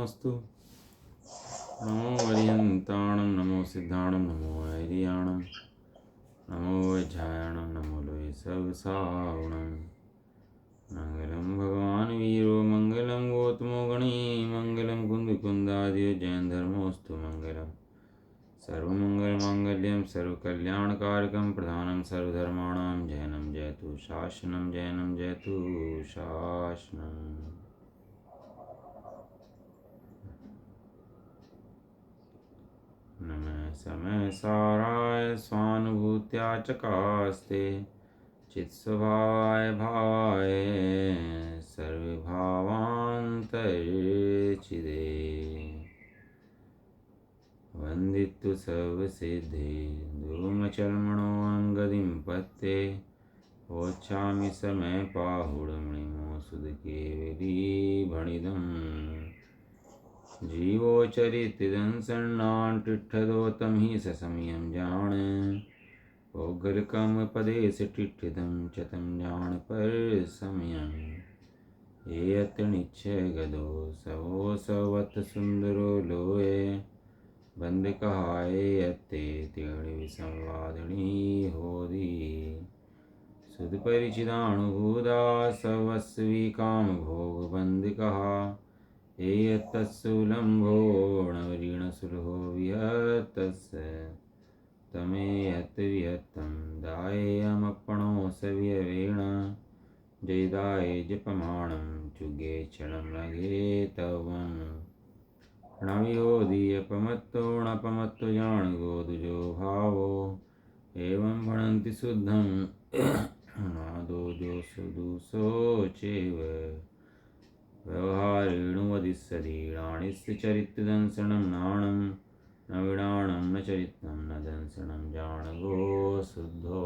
नमोस्तु। नमो वरियन्ताणं नमो सिद्धाणं नमो ऐरियाणं नमो वैझायाणं नमो लोये सवसावणं। मंगलं भगवान् वीरो मंगलं गौतमो गणी मंगलं कुन्दकुन्दादियो जैन धर्मोऽस्तु मंगलम्। सर्वमङ्गलमाङ्गल्यं सर्वकल्याणकारकं प्रधानं सर्वधर्माणां जैनं जयतु शासनं जैनं जयतु शासनम्। नमः समय साराय स्वानुभूत्या चकास्ते चित्स्वभावाय भावाय सर्वभावान्तर्चिदे वन्दितु सर्वसिद्धे धूमचर्मणोऽङ्गदिं पत्ते वोच्छामि समय पाहुडमणिमो सुदकेवली भणिदम् जीवो चरितदंसन्नान् टिट्ठदो तं हि ससमयं जान पौगलकं पदेश टिट्ठदं च तं जान पर समयं ये अत्र निश्चय गदो सवो सवत सुंदरो लोए बंद कहाए अत्ते तिगणि विसंवादिनी होदी सुध परिचिदानुभूदा सवस्वी काम भोग बंद कहा एतत्सुलम्भो णवरीणसुलहो विहतस्य तमेयत विहतं दायेयमपणो सव्यवेण जयदाय जपमाणं चुगे क्षणं लघे तवं णविहोदीयपमत्तो णपमत्तो जाणगो दुजो भावो एवं भणन्ति शुद्धं नादो जो सुदुसो चेव व्यवहारेणुवदिस्सदीणानिस्य चरितदंसनं नाणं न विणाणं न चरितं न दंसनं जाणगो शुद्धो।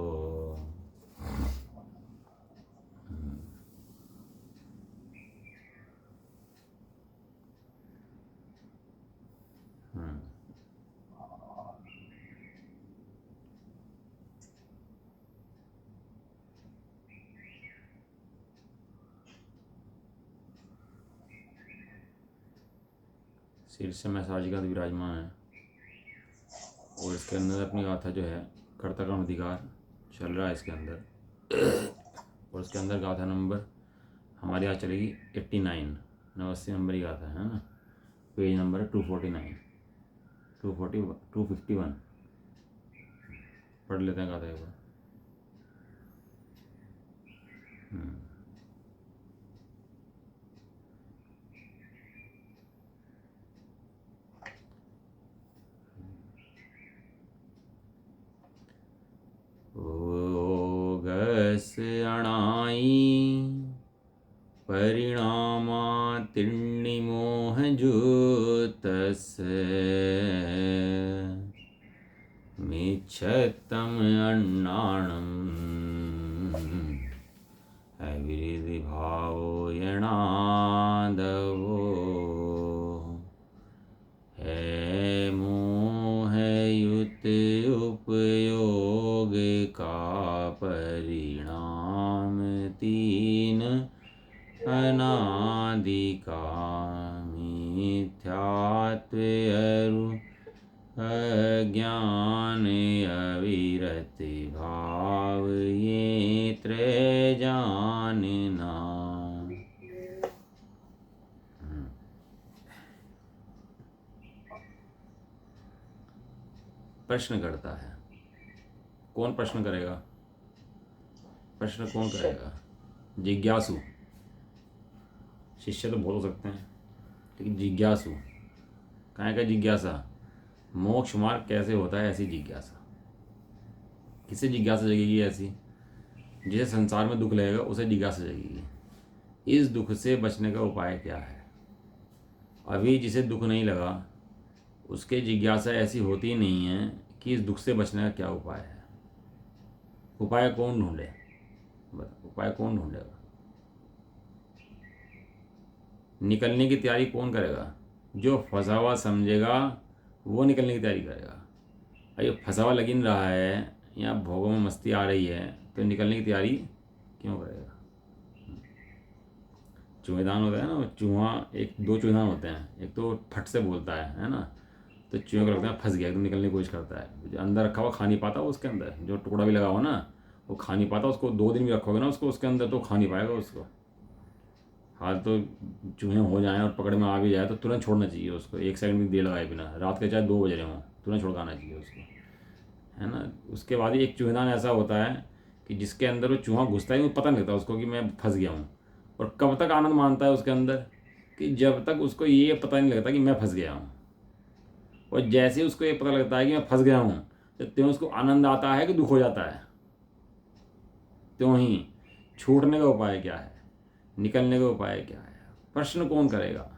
शीर्ष में साजिका विराजमान है और इसके अंदर अपनी गाथा जो है कर्ता अधिकार चल रहा है इसके अंदर और इसके अंदर गाथा नंबर हमारे यहाँ चलेगी 89 89 नंबर की गाथा है ना। पेज नंबर है 249 251 पढ़ लेते हैं गाथा एक बार। ओगस अणाई परिणामातिर्निमोहजूतस् मिच्छतम् अन्नाणम् अविरिधिभावो यणादवो है मोहयुत उपयोग का परिणाम तीन अनादिका मिथ्यात्व अरु अज्ञान अविरत भाव ये त्रय जानना। प्रश्न करता है। कौन प्रश्न करेगा? प्रश्न कौन करेगा? जिज्ञासु। शिष्य तो बोल सकते हैं लेकिन जिज्ञासु कहाँ का जिज्ञासा? मोक्ष मार्ग कैसे होता है ऐसी जिज्ञासा। किसे जिज्ञासा जगेगी? ऐसी जिसे संसार में दुख लगेगा उसे जिज्ञासा जगेगी। इस दुख से बचने का उपाय क्या है? अभी जिसे दुख नहीं लगा उसके जिज्ञासा ऐसी होती नहीं है कि इस दुख से बचने का क्या उपाय है। उपाय कौन ढूंढे? उपाय कौन ढूंढेगा? निकलने की तैयारी कौन करेगा? जो फंसा हुआ समझेगा वो निकलने की तैयारी करेगा। अरे फंसा हुआ लग रहा है या भोगों में मस्ती आ रही है तो निकलने की तैयारी क्यों करेगा? चूहेदान होता है ना, वो चूहा, एक दो चूहेदान होते हैं, एक तो फट से बोलता है ना, तो चूहे को लगता है फंस गया, एकदम निकलने की कोशिश करता है, जो अंदर रखा हुआ खा नहीं पाता, उसके अंदर जो टुकड़ा भी लगा हुआ ना वो खा नहीं पाता, उसको 2 दिन भी रखोगे ना उसको उसके अंदर तो खा नहीं पाएगा उसको। हाल तो चूहे हो जाएं और पकड़ में आ भी जाए तो तुरंत छोड़ना चाहिए उसको, 1 सेकंड भी देर लगाए बिना, रात के चाहे 2 बज रहे हों तुरंत छुड़काना चाहिए उसको, है ना। उसके बाद ही एक चूहेदान ऐसा होता है कि जिसके अंदर वो चूहा घुसता है, वो पता नहीं लगता उसको कि मैं फंस गया हूँ, और कब तक आनंद मानता है उसके अंदर कि जब तक उसको ये पता नहीं लगता कि मैं फंस गया हूँ। और जैसे ही उसको ये पता लगता है कि मैं फंस गया हूँ, तो त्यों उसको आनंद आता है कि दुख हो जाता है। त्यों ही छूटने का उपाय क्या है, निकलने का उपाय क्या है, प्रश्न कौन करेगा?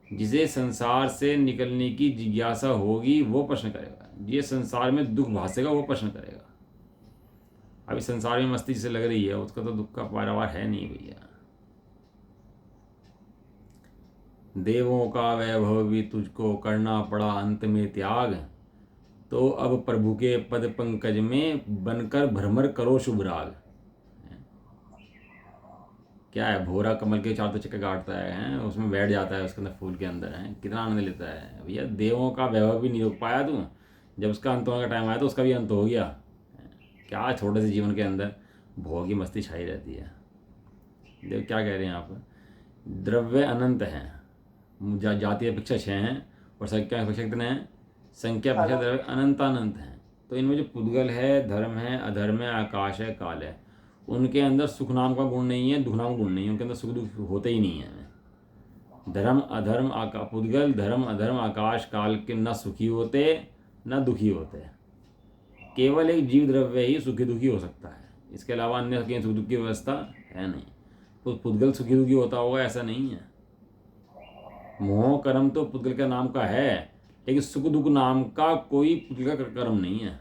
जिसे संसार से निकलने की जिज्ञासा होगी वो प्रश्न करेगा, ये संसार में दुख भासेगा वो प्रश्न करेगा। अभी संसार में मस्ती जिसे लग रही है उसका तो दुख का पारावार है नहीं भैया। देवों का वैभव भी तुझको करना पड़ा अंत में त्याग, तो अब प्रभु के पद पंकज में बनकर भ्रमर करो शुभ राग। क्या है, भोरा कमल के चार तो चक्कर काटता है, उसमें बैठ जाता है, उसके अंदर फूल के अंदर है, कितना आनंद लेता है भैया। देवों का वैभव भी नहीं रोक पाया तू, जब उसका अंत होने का टाइम आया तो उसका भी अंत हो गया। क्या छोटे से जीवन के अंदर भोग की मस्ती छाई रहती है। देव क्या कह रहे हैं यहाँ पर, द्रव्य अनंत हैं, जातीय अपेक्षा 6 हैं और संख्या अपेक्षा कितने हैं, संख्या अपेक्षा द्रव्य अनंतानंत हैं। तो इनमें जो पुद्गल है, धर्म है, अधर्म है, आकाश है, काल है, उनके अंदर सुख नाम का गुण नहीं है, दुख नाम का गुण नहीं है, उनके अंदर सुख दुख होते ही नहीं है। धर्म अधर्म पुद्गल धर्म अधर्म आकाश काल के न सुखी होते न दुखी होते, केवल एक जीव द्रव्य ही सुखी दुखी हो सकता है, इसके अलावा अन्य कहीं सुख दुख की व्यवस्था है नहीं। तो पुद्गल सुखी दुखी होता होगा ऐसा नहीं है। मोह कर्म तो पुद्गल का नाम का है, लेकिन सुख दुख नाम का कोई पुद्गल का कर्म नहीं है।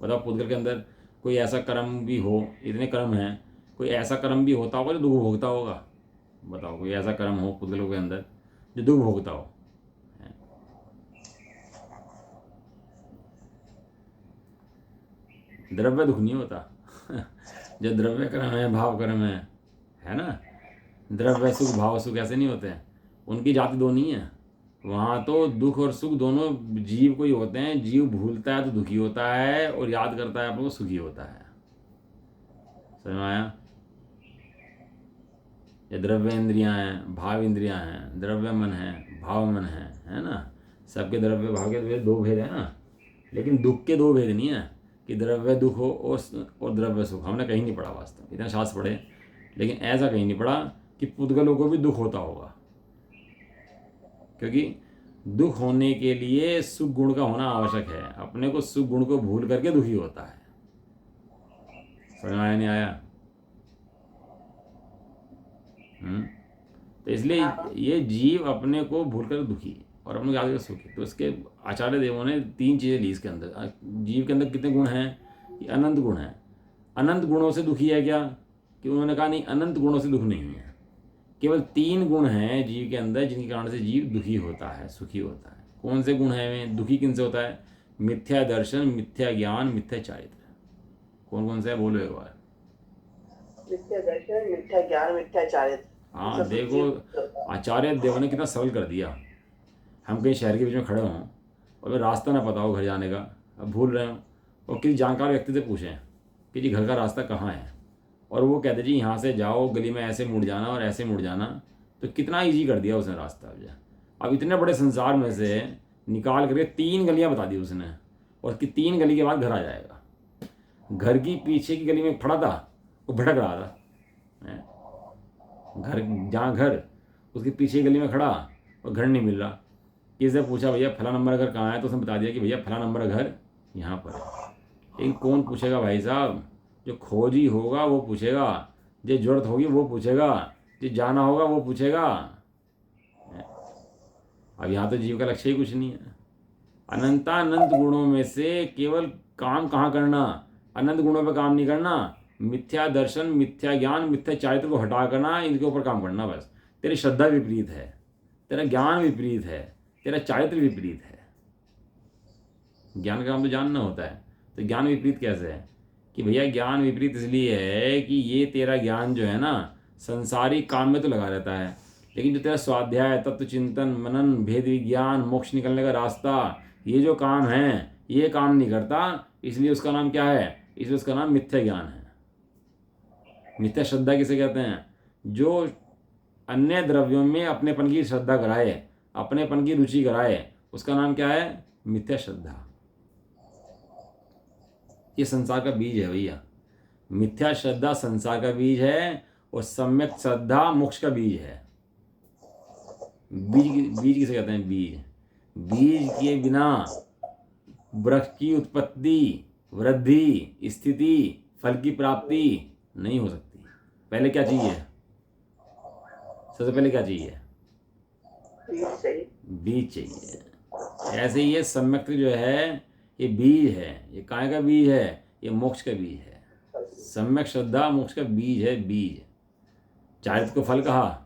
बताओ, पुद्गल के अंदर कोई ऐसा कर्म भी हो, इतने कर्म हैं, कोई ऐसा कर्म भी होता होगा जो दुख भोगता होगा? बताओ, कोई ऐसा कर्म हो पुद्गलों के अंदर जो दुख भोगता हो? द्रव्य दुख नहीं होता जो द्रव्य कर्म है, भाव कर्म है ना, द्रव्य सुख भाव सुख ऐसे नहीं होते हैं, उनकी जाति दो नहीं है। वहाँ तो दुख और सुख दोनों जीव को ही होते हैं। जीव भूलता है तो दुखी होता है और याद करता है अपने को सुखी होता है। समझ में आया? ये द्रव्य इंद्रियां हैं, भाव इंद्रियां हैं, द्रव्य मन है, भाव मन है ना। सबके द्रव्य भाव के 2 भेद है ना, लेकिन दुख के 2 भेद नहीं है कि द्रव्य दुख हो और द्रव्य सुख। हमने कहीं नहीं पढ़ा, वास्तव इतना शास्त्र पढ़े, लेकिन ऐसा कहीं नहीं पढ़ा कि पुद्गलों को भी दुख होता होगा, क्योंकि दुख होने के लिए सुख गुण का होना आवश्यक है। अपने को सुख गुण को भूल करके दुखी होता है। समझ में आया नहीं आया? तो इसलिए ये जीव अपने को भूल कर दुखी और अपने को याद कर सुखी। तो इसके आचार्य देवों ने 3 चीज़ें ली इसके अंदर। जीव के अंदर कितने गुण हैं कि अनंत गुण हैं। अनंत गुणों से दुखी है क्या? कि उन्होंने कहा नहीं, अनंत गुणों से दुख नहीं है, केवल 3 गुण हैं जीव के अंदर जिनके कारण से जीव दुखी होता है, सुखी होता है। कौन से गुण हैं वे? दुखी किन से होता है? मिथ्या दर्शन, मिथ्या ज्ञान, मिथ्या चारित्र। कौन कौन से है, बोलो एक बार। मिथ्या दर्शन, मिथ्या ज्ञान, मिथ्या चारित्र। हाँ देखो, आचार्य देव ने कितना सरल कर दिया। हम कहीं शहर के बीच में खड़े हों और फिर रास्ता ना पता हो घर जाने का, अब भूल रहे हो, और किसी जानकार व्यक्ति से पूछें कि जी घर का रास्ता कहाँ है, और वो कहते जी यहाँ से जाओ, गली में ऐसे मुड़ जाना और ऐसे मुड़ जाना, तो कितना ईजी कर दिया उसने रास्ता। अब इतने बड़े संसार में से निकाल करके 3 गलियाँ बता दी उसने, और उसकी 3 गली के बाद घर आ जाएगा। घर की पीछे की गली में खड़ा था, वो भटक रहा था। घर, जहाँ घर, उसके पीछे की गली में खड़ा और घर नहीं मिल रहा। किसी से पूछा भैया फला नंबर घर कहाँ है, तो उसने बता दिया कि भैया फला नंबर घर यहाँ पर है। लेकिन कौन पूछेगा भाई साहब? जो खोजी होगा वो पूछेगा, जो जरूरत होगी वो पूछेगा, जो जाना होगा वो पूछेगा। अब यहाँ तो जीव का लक्ष्य ही कुछ नहीं है। अनंतानंत गुणों में से केवल काम कहाँ करना? अनंत गुणों पर काम नहीं करना। मिथ्या दर्शन, मिथ्या ज्ञान, मिथ्या चारित्र को हटा करना, इनके ऊपर काम करना बस। तेरी श्रद्धा विपरीत है, तेरा ज्ञान विपरीत है, तेरा चारित्र विपरीत है। ज्ञान का काम तो जानना होता है, तो ज्ञान विपरीत कैसे है? कि भैया ज्ञान विपरीत इसलिए है कि ये तेरा ज्ञान जो है ना, संसारी काम में तो लगा रहता है, लेकिन जो तेरा स्वाध्याय, तत्व चिंतन, मनन, भेद विज्ञान, मोक्ष निकलने का रास्ता, ये जो काम है ये काम नहीं करता, इसलिए उसका नाम क्या है? इसलिए उसका नाम मिथ्या ज्ञान है। मिथ्या श्रद्धा किसे कहते हैं? जो अन्य द्रव्यों में अपनेपन की श्रद्धा कराए, अपनेपन की रुचि कराए, उसका नाम क्या है? मिथ्या श्रद्धा। ये संसार का बीज है भैया। मिथ्या श्रद्धा संसार का बीज है और सम्यक श्रद्धा मोक्ष का बीज है। बीज किसे कहते हैं? बीज। बीज के बिना वृक्ष की उत्पत्ति, वृद्धि, स्थिति, फल की प्राप्ति नहीं हो सकती। पहले क्या चाहिए? सबसे पहले क्या चाहिए? बीज चाहिए। ऐसे ही ये सम्यक जो है ये बीज है। ये काय का बीज है? ये मोक्ष का बीज है। सम्यक श्रद्धा मोक्ष का बीज है। बीज। चारित्र को फल कहा,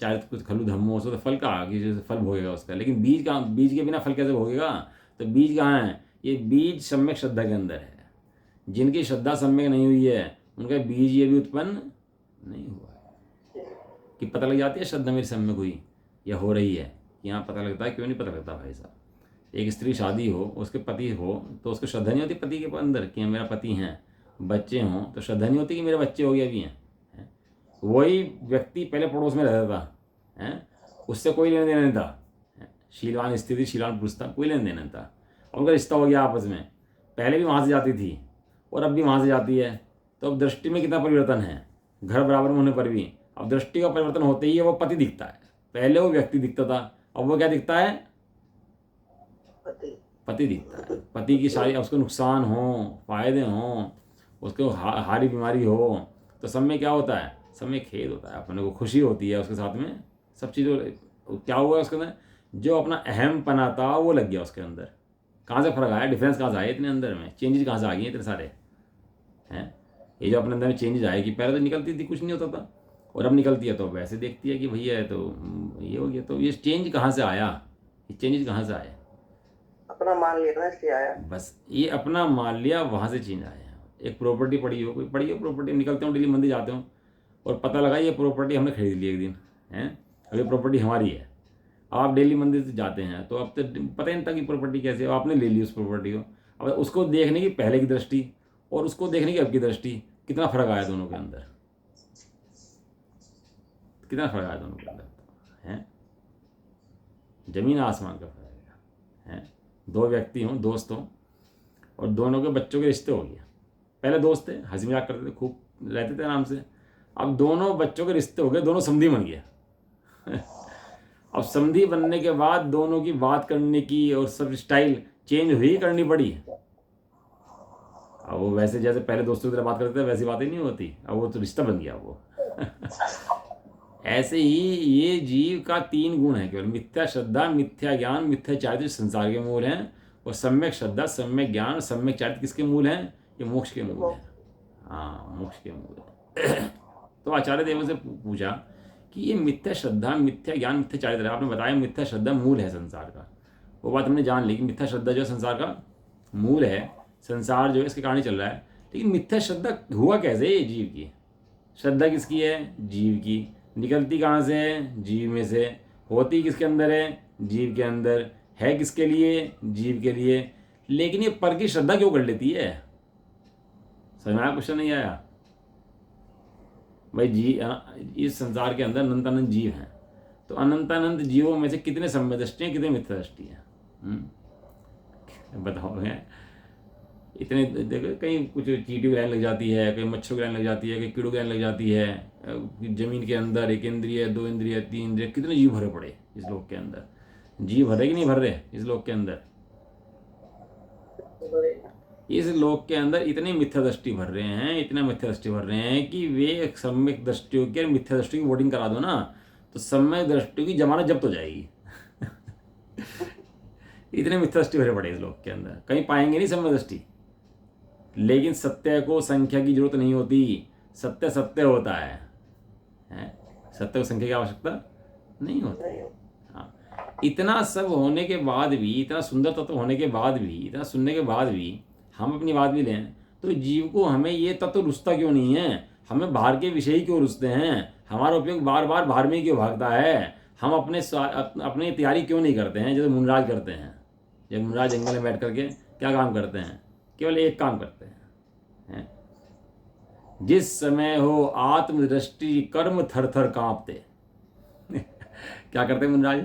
चारित्र कुछ खलु धम्मो, तो फल कहा कि जैसे फल भोगेगा उसका, लेकिन बीज कहाँ? बीज के बिना फल कैसे भोगेगा? तो बीज कहाँ है? ये बीज सम्यक श्रद्धा के अंदर है। जिनकी श्रद्धा सम्यक नहीं हुई है उनका बीज ये भी उत्पन्न नहीं हुआ है। कि पता लग जाती है श्रद्धा मेरी सम्यक हुई या हो रही है? यहाँ पता लगता है। क्यों नहीं पता लगता भाई साहब? एक स्त्री शादी हो, उसके पति हो, तो उसको श्रद्धा नहीं होती पति के अंदर कि मेरा पति हैं, बच्चे हों, तो श्रद्धा नहीं होती कि मेरे बच्चे हो गए अभी हैं। वही व्यक्ति पहले पड़ोस में रहता था, हैं, उससे कोई लेना देना नहीं था। शीलवान स्थिति, शीलवान पुरुष था, कोई लेना देना नहीं था। उनका रिश्ता हो गया आपस में। पहले भी वहाँ से जाती थी और अब भी वहाँ से जाती है। तो अब दृष्टि में कितना परिवर्तन है? घर बराबर में होने पर भी अब दृष्टि का परिवर्तन होते ही वो पति दिखता है। पहले वो व्यक्ति दिखता था, अब वो क्या दिखता है? पति दिखता है। पति की सारी, उसको नुकसान हो, फायदे हों, उसको हारी बीमारी हो, तो सब में क्या होता है? सब में खेद होता है, अपने को खुशी होती है उसके साथ में। सब चीज़ों क्या हुआ उसके अंदर? जो अपना अहम पना था वो लग गया उसके अंदर। कहाँ से फर्क आया? डिफरेंस कहाँ से आया इतने अंदर में? चेंजेस कहाँ से आ गए इतने सारे हैं? ये जो अपने अंदर में चेंजेस आए कि पहले तो निकलती थी कुछ नहीं होता था, और अब निकलती है तो वैसे देखती है कि भैया है तो ये हो गया। तो ये चेंज कहाँ से आया? ये चेंजेस कहाँ से आए? अपना मान लिया ना, इसलिए आया। बस ये अपना मान लिया, वहाँ से चेंज आया। एक प्रॉपर्टी पड़ी हो, कोई पड़ी हो प्रॉपर्टी, निकलते हो डेली मंदिर जाते हो और पता लगा ये प्रॉपर्टी हमने खरीद ली एक दिन, हैं, अब ये प्रॉपर्टी हमारी है। आप डेली मंदिर से जाते हैं तो अब तो पता ही नहीं था कि प्रॉपर्टी कैसे है, आपने ले ली उस प्रॉपर्टी को। अब उसको देखने की पहले की दृष्टि और उसको देखने की अब की दृष्टि, कितना फर्क आया दोनों के अंदर? कितना फर्क आया दोनों के अंदर? हैं, जमीन आसमान का फर्क है। दो व्यक्ति हों, दोस्त हों, और दोनों के बच्चों के रिश्ते हो गए। पहले दोस्त थे, हंसी मजाक करते थे, खूब रहते थे आराम से। अब दोनों बच्चों के रिश्ते हो गए, दोनों समधी बन गया। अब समधी बनने के बाद दोनों की बात करने की और सब स्टाइल चेंज हुई, करनी पड़ी। अब वो वैसे जैसे पहले दोस्तों की तरह बात करते थे वैसी बातें नहीं होती, अब वो तो रिश्ता बन गया वो। ऐसे ही ये जीव का 3 गुण है केवल: मिथ्या श्रद्धा, मिथ्या ज्ञान, मिथ्या चारित्र संसार के मूल हैं। और सम्यक श्रद्धा, सम्यक ज्ञान, सम्यक चारित्र किसके मूल हैं? ये मोक्ष के मूल हैं। हाँ, मोक्ष के मूल है। तो आचार्य देव से पूछा कि ये मिथ्या श्रद्धा, मिथ्या ज्ञान, मिथ्या चारित्र, आपने बताया मिथ्या श्रद्धा मूल है संसार का। वो बात हमने जान ली कि मिथ्या श्रद्धा जो है संसार का मूल है, संसार जो है इसके कारण ही चल रहा है। लेकिन मिथ्या श्रद्धा हुआ कैसे? ये जीव की श्रद्धा किसकी है? जीव की। निकलती कहाँ से है? जीव में से। होती किसके अंदर है? जीव के अंदर। है किसके लिए? जीव के लिए। लेकिन ये पर की श्रद्धा क्यों कर लेती है? समझ में आया? क्वेश्चन नहीं आया भाई? इस संसार के अंदर अनंतानंद जीव हैं, तो अनंतानंद जीवों में से कितने सम्यक दृष्टि हैं, कितने मिथ्या दृष्टि हैं? बताओ। है इतने, देखो कहीं कुछ चींटी की लाइन लग जाती है, कहीं मच्छरों की लाइन लग जाती है, कहीं कीड़ों की लाइन लग जाती है। जमीन के अंदर 1 इंद्रिय, 2 इंद्रिय, 3 इंद्रिय, कितने जीव भरे पड़े इस लोक के अंदर। जीव भरे कि नहीं भर रहे इस लोक के अंदर? इस लोक के अंदर इतने मिथ्या दृष्टि भर रहे हैं, इतने मिथ्या दृष्टि भर रहे हैं कि वे सम्यक दृष्टियों की और मिथ्या दृष्टि की वोटिंग करा दो ना, तो सम्यक दृष्टि की जमानत जब्त हो जाएगी। इतने मिथ्या दृष्टि भरे पड़े इस लोक के अंदर, कहीं पाएंगे नहीं सम्यक दृष्टि। लेकिन सत्य को संख्या की जरूरत नहीं होती, सत्य सत्य होता है। सत्य को संख्या की आवश्यकता नहीं होती। हाँ, इतना सब होने के बाद भी, इतना सुंदर तत्व होने के बाद भी, इतना सुनने के बाद भी हम अपनी बात भी लें तो जीव को हमें ये तत्व रुचता क्यों नहीं है? हमें बाहर के विषय ही क्यों रुचते हैं, हमारा उपयोग बार बार बाहर में ही क्यों भागता है, हम अपनी तैयारी क्यों नहीं करते हैं जैसे मुनराज करते हैं। जब मुनराज जंगल में बैठ करके क्या काम करते हैं, केवल एक काम करते हैं। जिस समय हो आत्मदृष्टि कर्म थर थर कांपते। क्या करते हैं मुनराज?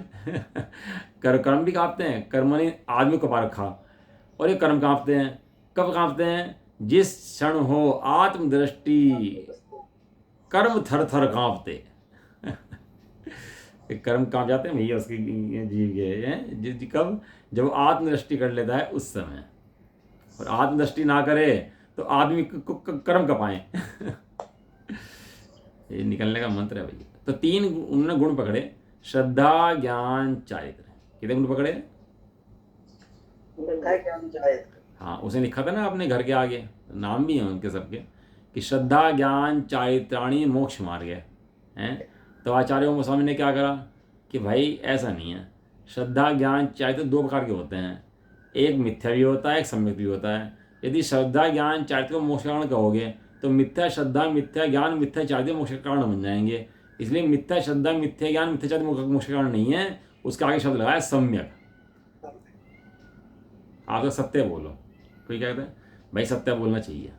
कर्म भी कांपते हैं, कर्म ने आदमी को पा रखा, और ये कर्म कांपते हैं। कब कांपते हैं? जिस क्षण हो आत्मदृष्टि कर्म थर थर कांपते। कर्म कांप जाते हैं भैया उसकी जीव के हैं। कब? जब आत्मदृष्टि कर लेता है उस समय। और आत्मदृष्टि ना करे तो आदमी कर्म कपाए। ये निकलने का मंत्र है भैया। तो 3 उन्होंने गुण पकड़े, श्रद्धा ज्ञान चारित्र। कितने गुण पकड़े? हाँ, उसने लिखा था ना अपने घर के आगे, नाम भी हैं उनके सबके, कि श्रद्धा ज्ञान चारित्राणी मोक्ष मार्ग हैं। तो आचार्य गोस्वामी ने क्या करा कि भाई ऐसा नहीं है, श्रद्धा ज्ञान चारित्र 2 प्रकार के होते हैं, एक मिथ्या भी होता है, एक सम्यक भी होता है। यदि श्रद्धा ज्ञान चारित्र को मोक्ष कारण कहोगे तो मिथ्या श्रद्धा मिथ्या ज्ञान मिथ्या चारित्र मोक्ष कारण बन जाएंगे। इसलिए मिथ्या श्रद्धा मिथ्या ज्ञान मिथ्या चारित्र मोक्ष कारण नहीं है, उसका आगे शब्द लगाया सम्यक। आप तो सत्य बोलो। कोई कहता है भाई सत्य बोलना चाहिए,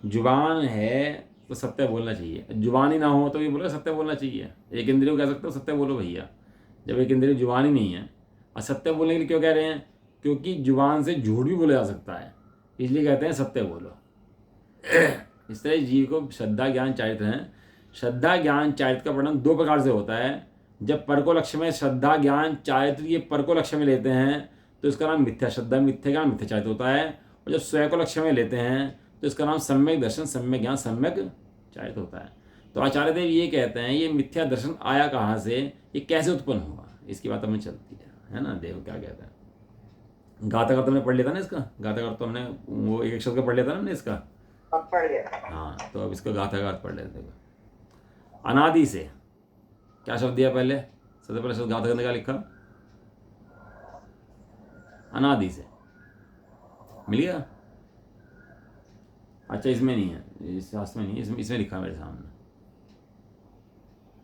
जुबान है तो सत्य बोलना चाहिए, जुबान ही ना हो तो भी बोलो सत्य बोलना चाहिए। एक इंद्रिय को कह सकते हो सत्य बोलो भैया, जब एक इंद्रिय जुबान ही नहीं है। और सत्य बोलने के लिए क्यों कह रहे हैं? क्योंकि जुबान से झूठ भी बोला जा सकता है, इसलिए कहते हैं सत्य बोलो। इस तरह जीव को श्रद्धा ज्ञान चारित्र हैं। श्रद्धा ज्ञान चारित्र का वर्णन 2 प्रकार से होता है। जब पर को लक्ष्य में श्रद्धा ज्ञान चारित्र ये पर को लक्ष्य में लेते हैं तो इसका नाम मिथ्या श्रद्धा मिथ्या ज्ञान मिथ्या चारित्र होता है। और जब स्वयं को लक्ष्य में लेते हैं तो इसका नाम सम्यक दर्शन सम्यक ज्ञान सम्यक चारित्र होता है। तो आचार्य देव ये कहते हैं ये मिथ्या दर्शन आया कहाँ से, ये कैसे उत्पन्न हुआ, इसकी बात हमें चलती है ना। देव क्या कहता है? गाथाकार तुमने पढ़ लिया था ना इसका, गाथाकार तो हमने वो एक शब्द का पढ़ लिया था ना इसका। पढ़ गया। हाँ, तो अब इसको गाथाकार पढ़ लेते हैं। अनादि से क्या शब्द दिया पहले? सबसे पहले शब्द गाथा करने का लिखा अनादि से, मिल गया? अच्छा, इसमें नहीं है, इस शास्त्र में नहीं है, इसमें लिखा है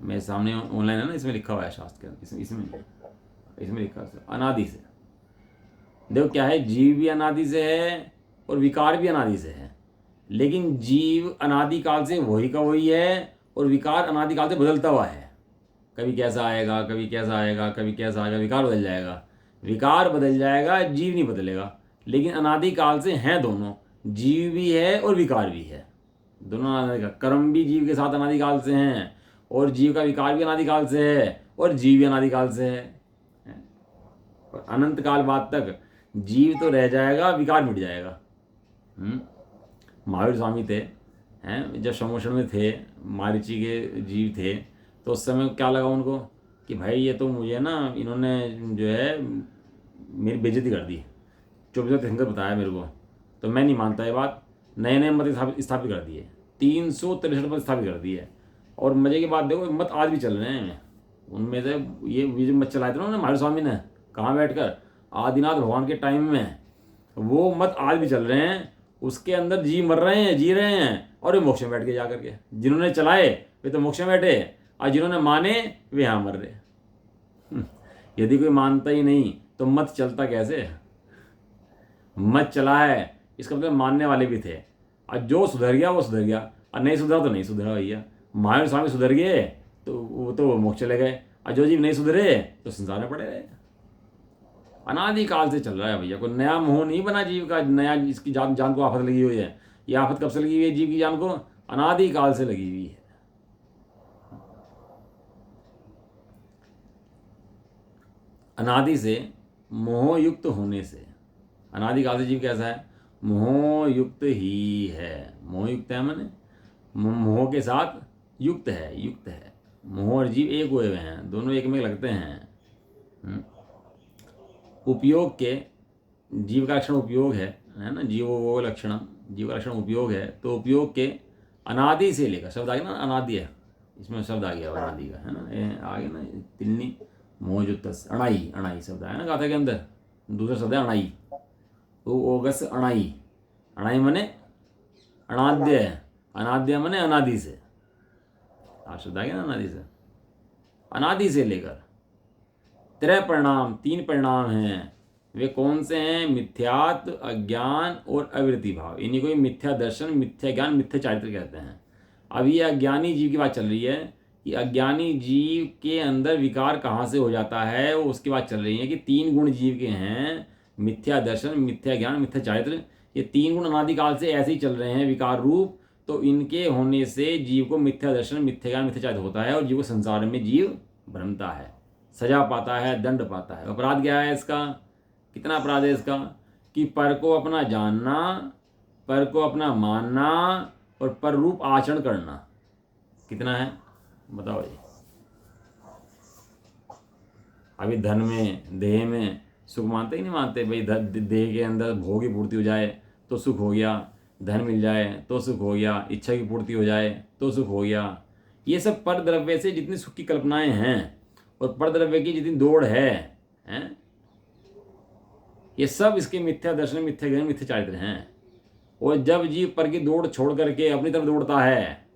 मेरे सामने ऑनलाइन है ना, इसमें लिखा हुआ है शास्त्र के, इसमें नहीं है, इसमें लिखा है अनादि से। देखो क्या है, जीव भी अनादि से है और विकार भी अनादि से है, लेकिन जीव अनादिकाल से वही का वही है और विकार अनादिकाल से बदलता हुआ है। कभी कैसा आएगा, कभी कैसा आएगा, कभी कैसा आएगा, विकार बदल जाएगा। विकार बदल जाएगा, जीव नहीं बदलेगा। लेकिन अनादिकाल से हैं दोनों, जीव भी है और विकार भी है, दोनों अनादिकाल। कर्म भी जीव के साथ अनादिकाल से हैं और जीव का विकार भी अनादिकाल से है और जीव भी अनादिकाल से है। और अनंत काल बाद तक जीव तो रह जाएगा, विकार मिट जाएगा। महावीर स्वामी थे हैं, जब समोषण में थे, मारीची के जीव थे, तो उस समय क्या लगा उनको कि भाई ये तो मुझे ना इन्होंने जो है मेरी बेइज्जती कर दी। 24 तीर्थंकर बताया मेरे को, तो मैं नहीं मानता ये बात। नए नए मत स्थापित कर दिए, 363 मत स्थापित कर दिए। और मजे की बात देखो, मत आज भी चल रहे हैं। उनमें से ये जो मत चलाए थे ना उन्होंने, महावीर स्वामी ने, कहाँ बैठ कर, आदिनाथ भगवान के टाइम में, वो मत आज भी चल रहे हैं। उसके अंदर जीव मर रहे हैं, जी रहे हैं, और वे मोक्ष में बैठ के जा करके। जिन्होंने चलाए वे तो मोक्ष में बैठे, और जिन्होंने माने वे यहाँ मर रहे। यदि कोई मानता ही नहीं तो मत चलता कैसे? मत चला है इसका मतलब मानने वाले भी थे, और जो सुधर गया वो सुधर गया, और नहीं सुधरा तो नहीं सुधरा भैया। महावीर स्वामी सुधर गए तो वो मोक्ष चले गए, और जो जीव नहीं सुधरे तो संसार में पड़े रहे। अनादिकाल से चल रहा है भैया, कोई नया मोह नहीं बना जीव का, नया इसकी जान को आफत लगी हुई है। ये आफत कब से लगी हुई है जीव की जान को? अनादिकाल से लगी हुई है। अनादि से मोहयुक्त होने से, अनादिकाल से जीव कैसा है? मोहयुक्त ही है। मोहयुक्त है माने मोह के साथ युक्त है, युक्त है। मोह और जीव एक हुए हुए हैं, दोनों एक में लगते हैं। उपयोग के, जीव का लक्षण उपयोग है ना, जीव वो लक्षण, जीव का लक्षण उपयोग है। तो उपयोग के अनादि से लेकर, शब्द आ गया ना अनादि है, इसमें शब्द आ गया अनादि का, है ना, आ गया ना तिन्नी मोहयुक्त। अणाई, अणाई शब्द आया ना गाथा के अंदर, दूसरा शब्द है अणाई। तो ओगस अणाई, अणाई मने अनाद्य है, अनाद्य माने अनादि से, आप शब्द आ गया ना, अनादि से, अनादि से लेकर। त्रय परिणाम, 3 परिणाम हैं, वे कौन से हैं? मिथ्यात्व, अज्ञान और अवृत्ति भाव। इन्हीं को ही मिथ्या दर्शन, मिथ्या ज्ञान, मिथ्या चारित्र कहते हैं। अब ये अज्ञानी जीव की बात चल रही है कि अज्ञानी जीव के अंदर विकार कहाँ से हो जाता है, वो उसकी बात चल रही है कि 3 गुण जीव के हैं, मिथ्या दर्शन, मिथ्या ज्ञान, मिथ्या चारित्र। ये 3 गुण अनादिकाल से ऐसे ही चल रहे हैं विकार रूप, तो इनके होने से जीव को मिथ्या दर्शन, मिथ्या ज्ञान, मिथ्या चारित्र होता है और जीव को संसार में जीव भ्रमता है, सजा पाता है, दंड पाता है। अपराध क्या है इसका? कितना अपराध है इसका? कि पर को अपना जानना, पर को अपना मानना और पर रूप आचरण करना। कितना है बताओ जी? अभी धन में, देह में सुख मानते ही नहीं मानते भाई? देह के अंदर भोग की पूर्ति हो जाए तो सुख हो गया, धन मिल जाए तो सुख हो गया, इच्छा की पूर्ति हो जाए तो सुख हो गया। ये सब पर द्रव्य से जितनी सुख की कल्पनाएं हैं और पर द्रव्य की जितनी दौड़ है, हैं, ये सब इसके मिथ्या दर्शन, मिथ्या ज्ञान, मिथ्या चारित्र हैं। और जब जीव पर की दौड़ छोड़ करके अपनी तरफ दौड़ता है,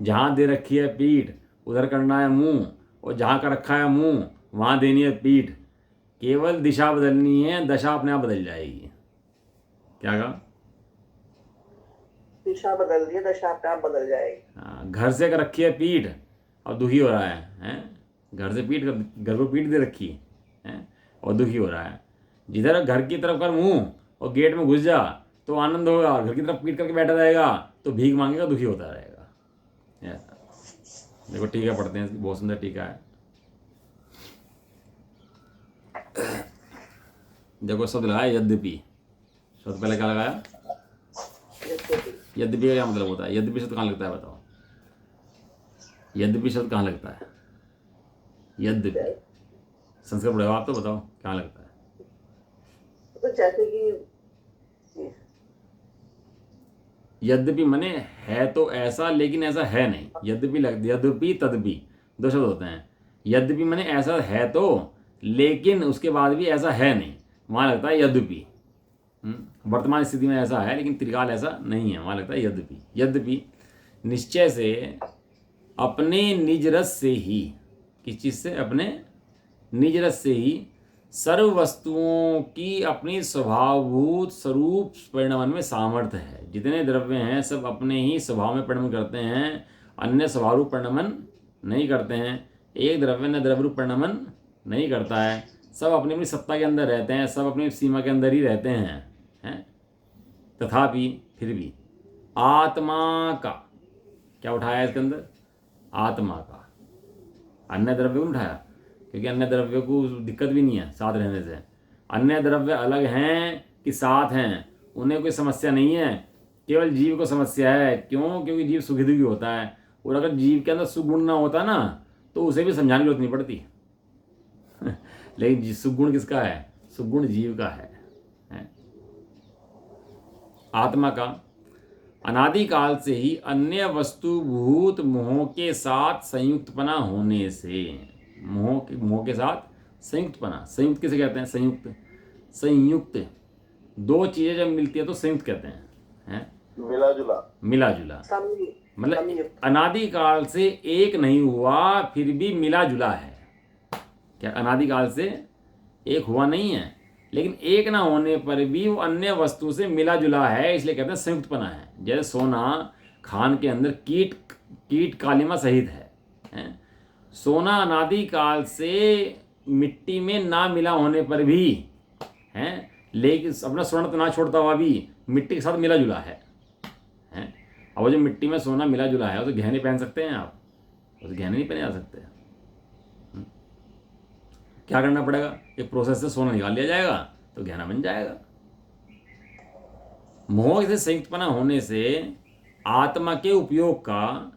जहाँ दे रखी है पीठ उधर करना है मुंह, और जहाँ का रखा है मुंह वहाँ देनी है पीठ। केवल दिशा बदलनी है, दशा अपने आप बदल जाएगी। क्या कहा? दिशा बदल दी, दशा अपने आप बदल जाएगी। हाँ, घर से कर रखी है पीठ और दुखी हो रहा है, हैं? घर से पीठ, घर को पीठ दे रखी है और दुखी हो रहा है। जिधर घर की तरफ कर मुंह और गेट में घुस जा तो आनंद होगा, घर की तरफ पीठ करके बैठा रहेगा तो भीख मांगेगा, दुखी होता रहेगा। ऐसा देखो, टीका पढ़ते हैं, बहुत सुंदर टीका है। देखो शब्द लगाया यद्यपि, शब्द पहले क्या लगाया? यद्यपि का क्या मतलब होता है? यद्यपि शब्द कहाँ लगता है बताओ? यद्यपि शब्द कहाँ लगता है? यद्यपि संस्कृत पढ़े हो आप तो बताओ कहाँ लगता है? तो जैसे कि यद्यपि मने है तो ऐसा, लेकिन ऐसा है नहीं। यद्यपि यद्यपि तद्यपि 2 शब्द होते हैं। यद्यपि मने ऐसा है तो, लेकिन उसके बाद भी ऐसा है नहीं, वहाँ लगता है यद्यपि। वर्तमान स्थिति में ऐसा है लेकिन त्रिकाल ऐसा नहीं है, वहाँ लगता है यद्यपि। यद्यपि निश्चय से, अपने निज रस से ही, किस चीज़ से? अपने निज रस से ही सर्व वस्तुओं की अपनी स्वभावभूत स्वरूप परिणमन में सामर्थ्य है। जितने द्रव्य हैं सब अपने ही स्वभाव में परिणमन करते हैं, अन्य स्वभावरूप परिणमन नहीं करते हैं। एक द्रव्य न द्रव्यरूप परिणमन नहीं करता है, सब अपनी अपनी सत्ता के अंदर रहते हैं, सब अपनी सीमा के अंदर ही रहते हैं, हैं? तथापि फिर भी आत्मा का, क्या उठाया इसके अंदर? आत्मा का। अन्य द्रव्य को उठाया क्योंकि अन्य द्रव्य को दिक्कत भी नहीं है साथ रहने से। अन्य द्रव्य अलग हैं कि साथ हैं, उन्हें कोई समस्या नहीं है, केवल जीव को समस्या है। क्यों? क्योंकि जीव सुखी दुखी होता है, और अगर जीव के अंदर सुगुण ना होता ना तो उसे भी समझाने की जरूरत नहीं पड़ती। लेकिन सुगुण किसका है? सुगुण जीव का है। आत्मा का अनादिकाल से ही अन्य वस्तुभूत मोह के साथ संयुक्तपना होने से, मोह के साथ संयुक्तपना, संयुक्त किसे कहते हैं? संयुक्त, संयुक्त 2 चीजें जब मिलती है तो संयुक्त कहते हैं, मिला जुला, मिला जुला। मतलब अनादिकाल से एक नहीं हुआ फिर भी मिला जुला है। क्या अनादिकाल से एक हुआ नहीं है, लेकिन एक ना होने पर भी वो अन्य वस्तु से मिला जुला है, इसलिए कहते हैं संयुक्तपना है। जैसे सोना खान के अंदर कीट कालिमा सहित है। सोना अनादिकाल से मिट्टी में ना मिला होने पर भी है, लेकिन अपना स्वर्ण तो ना छोड़ता हुआ भी मिट्टी के साथ मिला जुला है। अब वो जो मिट्टी में सोना मिला जुला है, वो तो गहने पहन सकते हैं आप, वो तो गहने नहीं पहने जा सकते। क्या करना पड़ेगा? एक प्रोसेस से सोना निकाल लिया जाएगा तो गहना बन जाएगा। मोह से संयुक्तपना होने से आत्मा के उपयोग का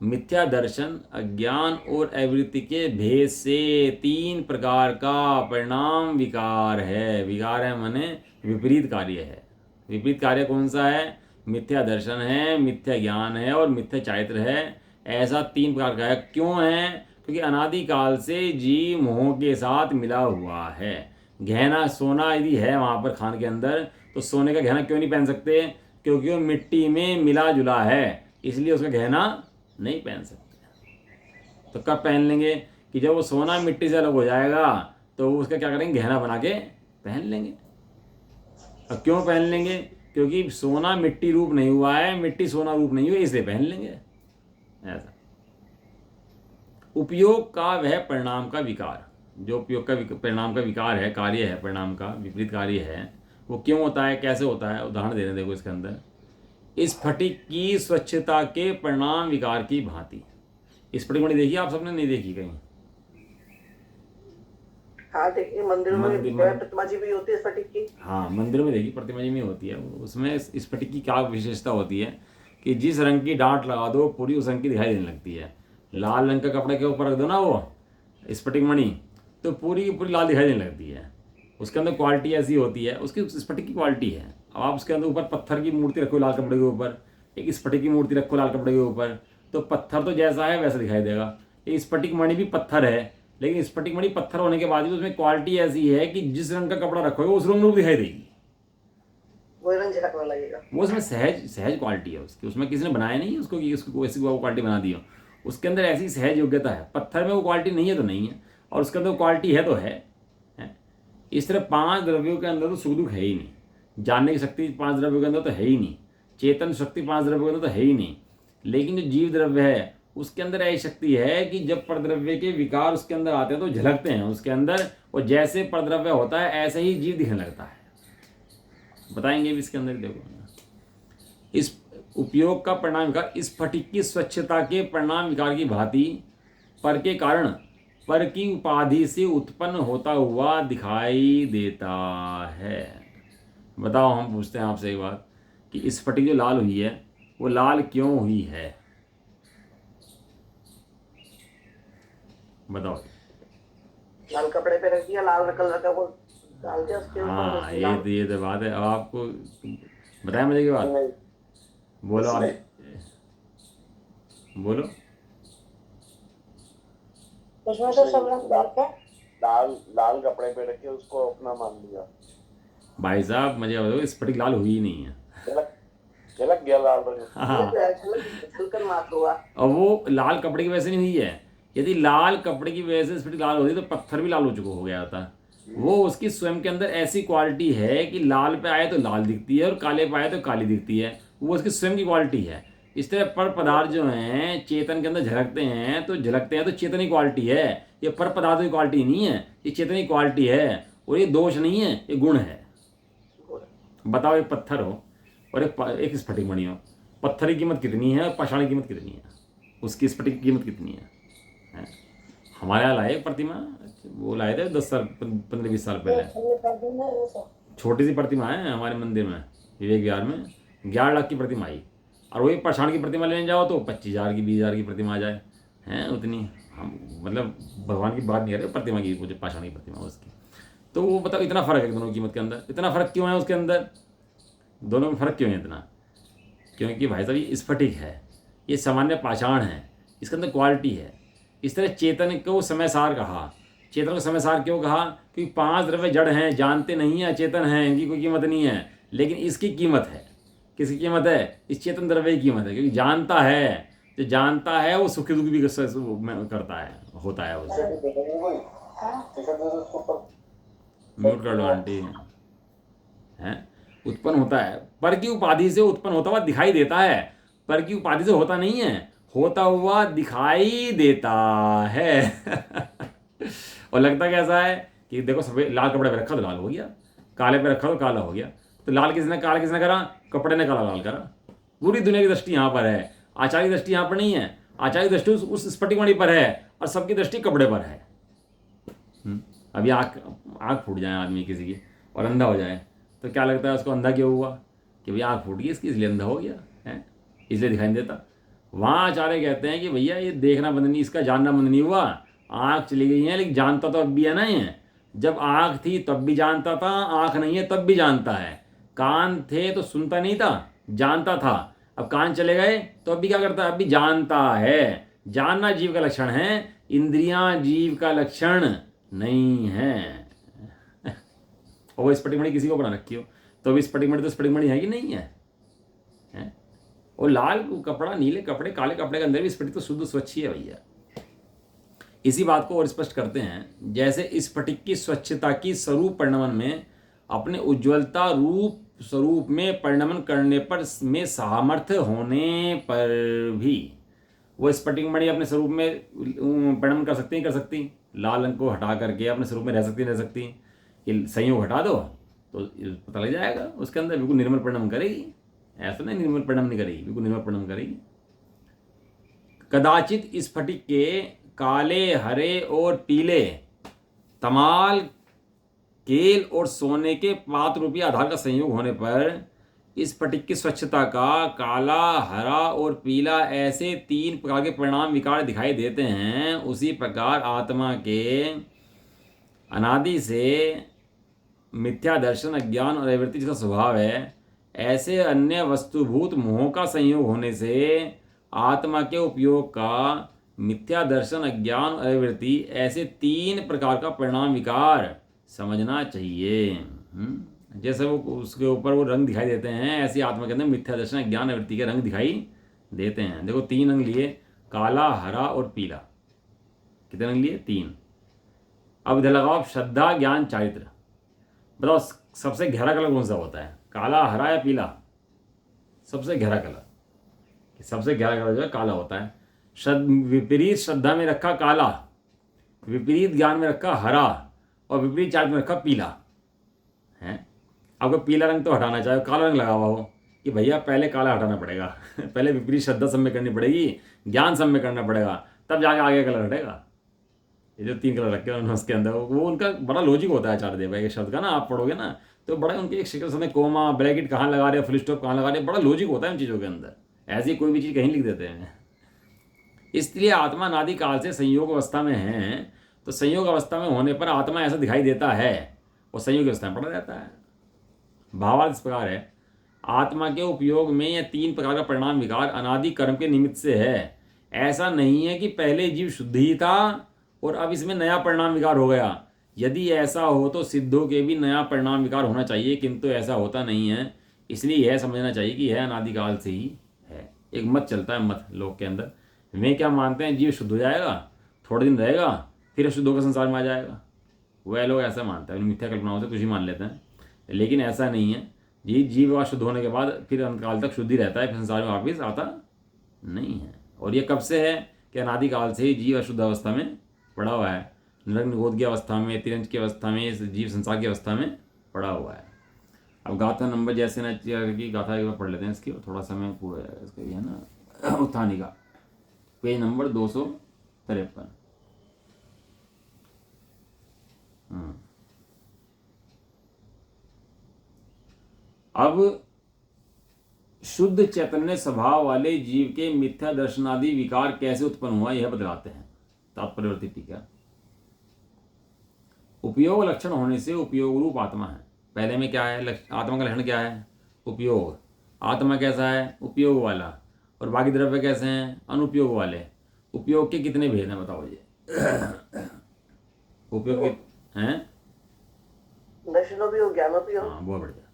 मिथ्या दर्शन, अज्ञान और अवृत्ति के भेद से 3 प्रकार का परिणाम विकार है। विकार है माने विपरीत कार्य है। विपरीत कार्य कौन सा है? मिथ्या दर्शन है, मिथ्या ज्ञान है और मिथ्या चारित्र है। ऐसा 3 प्रकार का है। क्यों है? क्योंकि अनादिकाल से जीव मोह के साथ मिला हुआ है। गहना सोना यदि है वहाँ पर खान के अंदर, तो सोने का गहना क्यों नहीं पहन सकते? क्योंकि वो मिट्टी में मिला जुला है, इसलिए उसका गहना नहीं पहन सकते। तो कब पहन लेंगे? कि जब वो सोना मिट्टी से अलग हो जाएगा तो उसका क्या करेंगे, गहना बना के पहन लेंगे। और क्यों पहन लेंगे? क्योंकि सोना मिट्टी रूप नहीं हुआ है, मिट्टी सोना रूप नहीं हुआ, इसलिए पहन लेंगे। ऐसा उपयोग का वह परिणाम का विकार, जो उपयोग का परिणाम का विकार है, कार्य है, परिणाम का विपरीत कार्य है, वो क्यों होता है, कैसे होता है? उदाहरण दे रहे हैं, देखो इसके अंदर। स्फटिक की स्वच्छता के परिणाम विकार की भांति। स्फटिक मणि देखी आप सबने? नहीं देखी कहीं? हाँ देखिए, मंदिर में प्रतिमा जी भी होती है स्फटिक की। हाँ, मंदिर में देखी, प्रतिमा जी में होती है। उसमें स्फटिक की क्या विशेषता होती है कि जिस रंग की डांट लगा दो पूरी उस रंग की दिखाई देने लगती है। लाल रंग का कपड़े के ऊपर रख दो ना वो स्फटिक मणि, तो पूरी की पूरी लाल दिखाई देने लगती है। उसके अंदर क्वालिटी ऐसी होती है, उसकी स्फटिक की क्वालिटी है। अब आप उसके अंदर ऊपर पत्थर की मूर्ति रखो लाल कपड़े के ऊपर, एक स्फटिक की मूर्ति रखो लाल कपड़े के ऊपर, तो पत्थर तो जैसा है वैसा दिखाई देगा। ये स्फटिक मणि भी पत्थर है, लेकिन स्फटिक मणि पत्थर होने के बाद भी उसमें क्वालिटी ऐसी है कि जिस रंग का कपड़ा रखोगे उस रंग में दिखाई देगी, वो रंग झलकने लगेगा। वो उसमें सहज सहज क्वालिटी है उसकी। उसमें किसी ने बनाया नहीं है उसको कि उसको ऐसी वो क्वालिटी बना दी हो। उसके अंदर ऐसी सहज योग्यता है। पत्थर में वो क्वालिटी नहीं है तो नहीं है, और उसके अंदर क्वालिटी है तो है। इस तरह 5 द्रव्यों के अंदर तो सुख दुख है ही नहीं। जानने की शक्ति 5 द्रव्यों के अंदर तो है ही नहीं। चेतन शक्ति 5 द्रव्यों के अंदर तो है ही नहीं। लेकिन जो जीव द्रव्य है उसके अंदर ऐसी शक्ति है कि जब परद्रव्य के विकार उसके अंदर आते हैं तो झलकते हैं उसके अंदर, और जैसे परद्रव्य होता है ऐसे ही जीव दिखने लगता है। बताएंगे भी इसके अंदर। देखो, इस उपयोग का परिणाम विकार, इस स्फटिक की स्वच्छता के परिणाम विकार की भांति पर के कारण पर की उपाधि से उत्पन्न होता हुआ दिखाई देता है। बताओ, हम पूछते हैं आपसे एक बात कि इस स्फटिक जो लाल हुई है वो लाल क्यों हुई है? बताओ। लाल कपड़े पे रख दिया, लाल कलर का वो डाल दिया उसके ऊपर। हाँ, ये तो बात है। अब आपको बताया मुझे की बात? बोलो आप, बोलो। उसमें तो सब रंग डालते हैं। लाल लाल कपड़े पे रख के उसको अपना मान लिया। भाई साहब मुझे बताओ, स्फटिक लाल हुई ही नहीं है। झलक झलक गया लाल रंग। हाँ, झलकन मात्र हुआ। और वो लाल कपड़े की वजह से नहीं हुई है। यदि लाल कपड़े की वजह से स्फटिक लाल होती तो पत्थर भी लाल हो चुका हो गया होता। वो उसकी स्वयं के अंदर ऐसी क्वालिटी है कि लाल पे आए तो लाल दिखती है और काले पे आए तो काली दिखती है। वो उसकी स्वयं की क्वालिटी है। इस तरह पर पदार्थ जो हैं चेतन के अंदर झलकते हैं तो चेतन की क्वालिटी है। ये पर पदार्थों की क्वालिटी नहीं है, ये चेतन की क्वालिटी है। और ये दोष नहीं है, ये गुण है। बताओ, एक पत्थर हो और एक स्फटिक मणि हो, पत्थर की कीमत कितनी है और पाषाण की कीमत कितनी है? उसकी स्फटिक की कीमत कितनी है? हमारे यहाँ लाए प्रतिमा, वो लाए थे 10 साल 15-20 साल पहले। छोटी सी प्रतिमा है हमारे मंदिर में, विवेक विहार में 11 लाख की प्रतिमा आई। और वही पाषाण की प्रतिमा लेने जाओ तो 25,000 की 20,000 की प्रतिमा आ जाए। हैं उतनी, हम मतलब भगवान की बात नहीं कर रहे, प्रतिमा की, मुझे पाषाण की प्रतिमा उसकी। तो वो बताओ, इतना फ़र्क है दोनों की कीमत के अंदर। इतना फ़र्क क्यों है उसके अंदर? दोनों में फ़र्क क्यों है इतना? क्योंकि भाई साहब ये स्फटिक है, ये सामान्य पाषाण है, इसके अंदर क्वालिटी है। इस तरह चेतन को समयसार कहा। चेतन को समयसार क्यों कहा? क्योंकि 5 द्रव्य जड़ हैं, जानते नहीं हैं, अचेतन हैं, इनकी कोई कीमत नहीं है। लेकिन इसकी कीमत है। किसकी कीमत है? इस चेतन द्रव्य की कीमत है, क्योंकि जानता है। जो जानता है वो सुखी दुख भी करता है, होता है उससे। म्यूट कर लो आंटी। हैं, उत्पन्न होता है, पर की उपाधि से उत्पन्न होता हुआ दिखाई देता है। पर की उपाधि से होता नहीं है, होता हुआ दिखाई देता है। और लगता कैसा है कि देखो, सफेद लाल कपड़े पे रखा तो लाल हो गया, काले पे रखा तो काला हो गया। तो लाल किसने, काला किसने करा? कपड़े ने काला लाल करा। पूरी दुनिया की दृष्टि यहाँ पर है, आचार्य की दृष्टि यहाँ पर नहीं है। आचार्य की दृष्टि उस स्फटिक मणि पर है और सबकी दृष्टि कपड़े पर है। अभी आँख फूट जाए आदमी किसी की और अंधा हो जाए तो क्या लगता है उसको? अंधा क्यों हुआ? कि भैया आँख फूट गई इसकी, इसलिए अंधा हो गया है, इसलिए दिखाई नहीं देता। वहाँ आचार्य कहते हैं कि भैया ये देखना बंद नहीं, इसका जानना बंद नहीं हुआ। आँख चली गई है लेकिन जानता तो अब भी है ना। ये जब आँख थी तब भी जानता था, आँख नहीं है तब भी जानता है। कान थे तो सुनता नहीं था, जानता था। अब कान चले गए तो अब भी क्या करता है? अब भी जानता है। जानना जीव का लक्षण है, इंद्रियां जीव का लक्षण नहीं है। और वो स्फटिक मणि किसी को बना रखी हो तो अभी स्फटिक मणि तो स्फटिक मणि है कि नहीं है? हैं। और लाल कपड़ा, नीले कपड़े, काले कपड़े के अंदर भी स्फटिक तो शुद्ध स्वच्छ ही है भैया। इसी बात को और स्पष्ट करते हैं, जैसे स्फटिक की स्वच्छता की स्वरूप परिणमन में अपने उज्ज्वलता रूप स्वरूप में परिणमन करने पर में सामर्थ्य होने पर भी वो स्फटिक मणि अपने स्वरूप में परिणमन कर सकती, कर सकती। लाल रंग को हटा करके अपने स्वरूप में रह सकती, रह सकती। कि संयोग हटा दो तो पता लग जाएगा उसके अंदर बिल्कुल निर्मल परिणमन करेगी। ऐसा नहीं निर्मल परिणम नहीं करेगी, बिल्कुल निर्मल परिणम करेगी। कदाचित स्फटिक के काले, हरे और पीले तमाल, केल और सोने के पात्र रूपी आधार का संयोग होने पर स्फटिक की स्वच्छता का काला, हरा और पीला ऐसे 3 प्रकार के परिणाम विकार दिखाई देते हैं। उसी प्रकार आत्मा के अनादि से मिथ्या दर्शन, अज्ञान और अवृत्ति जिसका स्वभाव है, ऐसे अन्य वस्तुभूत मोह का संयोग होने से आत्मा के उपयोग का मिथ्या दर्शन, अज्ञान और अवृत्ति ऐसे 3 प्रकार का परिणाम विकार समझना चाहिए। जैसे वो उसके ऊपर वो रंग दिखाई देते हैं, ऐसी आत्मा के अंदर मिथ्या दर्शन, अज्ञान, अवृत्ति के रंग दिखाई देते हैं। देखो 3 रंग लिए, काला, हरा और पीला। कितने रंग लिए? 3। अब इधर लगाओ श्रद्धा, ज्ञान, चारित्र। बताओ सबसे गहरा कलर कौन सा होता है, काला, हरा या पीला? सबसे गहरा कलर, सबसे गहरा कलर जो है काला होता है। विपरीत श्रद्धा में रखा काला, विपरीत ज्ञान में रखा हरा और विपरीत चारित्र में रखा पीला है। आपको पीला रंग तो हटाना चाहिए, काला रंग लगा हुआ हो कि भैया पहले काला हटाना पड़ेगा पहले विपरीत श्रद्धा सब में करनी पड़ेगी, ज्ञान सब में करना पड़ेगा, तब जाके आगे कलर हटेगा। ये जो 3 कलर रखे उन्होंने उसके अंदर, वो उनका बड़ा लॉजिक होता है आचार्य देव के शब्द का ना। आप पढ़ोगे ना तो बड़ा उनके एक शिकल समय कोमा, ब्रैकेट कहाँ लगा रहे, फुल स्टॉप कहाँ लगा रहे, बड़ा लॉजिक होता है उन चीज़ों के अंदर। ऐसी कोई भी चीज़ कहीं लिख देते हैं। इसलिए आत्मा अनादि काल से संयोग अवस्था में है, तो संयोग अवस्था में होने पर आत्मा ऐसा दिखाई देता है और संयोग अवस्था में पड़ा रहता है। भावार्थ इस प्रकार है, आत्मा के उपयोग में यह 3 प्रकार का परिणाम विकार अनादि कर्म के निमित्त से है। ऐसा नहीं है कि पहले जीव शुद्ध ही था और अब इसमें नया परिणाम विकार हो गया। यदि ऐसा हो तो सिद्धों के भी नया परिणाम विकार होना चाहिए, किंतु ऐसा होता नहीं है। इसलिए यह समझना चाहिए कि यह अनादिकाल से ही है। एक मत चलता है, मत लोग के अंदर, वे क्या मानते हैं, जीव शुद्ध हो जाएगा, थोड़े दिन रहेगा, फिर शुद्ध होकर संसार में आ जाएगा। वह लोग ऐसा मानते हैं, मिथ्या कल्पनाओं से कुछ ही मान लेते हैं। लेकिन ऐसा नहीं है। जीव शुद्ध होने के बाद फिर अंतकाल तक शुद्ध ही रहता है, फिर संसार में वापिस आता नहीं है। और ये कब से है कि अनादिकाल से ही जीव अशुद्ध अवस्था में पड़ा हुआ है। नरक निगोद की अवस्था में, तिरंज की अवस्था में, जीव संसार की अवस्था में पड़ा हुआ है। अब गाथा नंबर जैसे ना की गाथा एक बार पढ़ लेते हैं इसकी, थोड़ा समय पूरा है इसका, ये है ना उत्थानी का, पेज नंबर 253। अब शुद्ध चैतन्य स्वभाव वाले जीव के मिथ्या दर्शनादि विकार कैसे उत्पन्न हुआ यह बतलाते हैं तात्पर्यवर्ती टीका। उपयोग लक्षण होने से उपयोग रूप आत्मा है। पहले में क्या है, आत्मा का लक्षण क्या है, उपयोग। आत्मा कैसा है, उपयोग वाला, और बाकी द्रव्य कैसे हैं, अनुपयोग वाले। उपयोग के कितने भेद हैं बताओ ये उपयोग के हैं, दर्शनोपयोग, ज्ञानोपयोग। हाँ बहुत बढ़िया।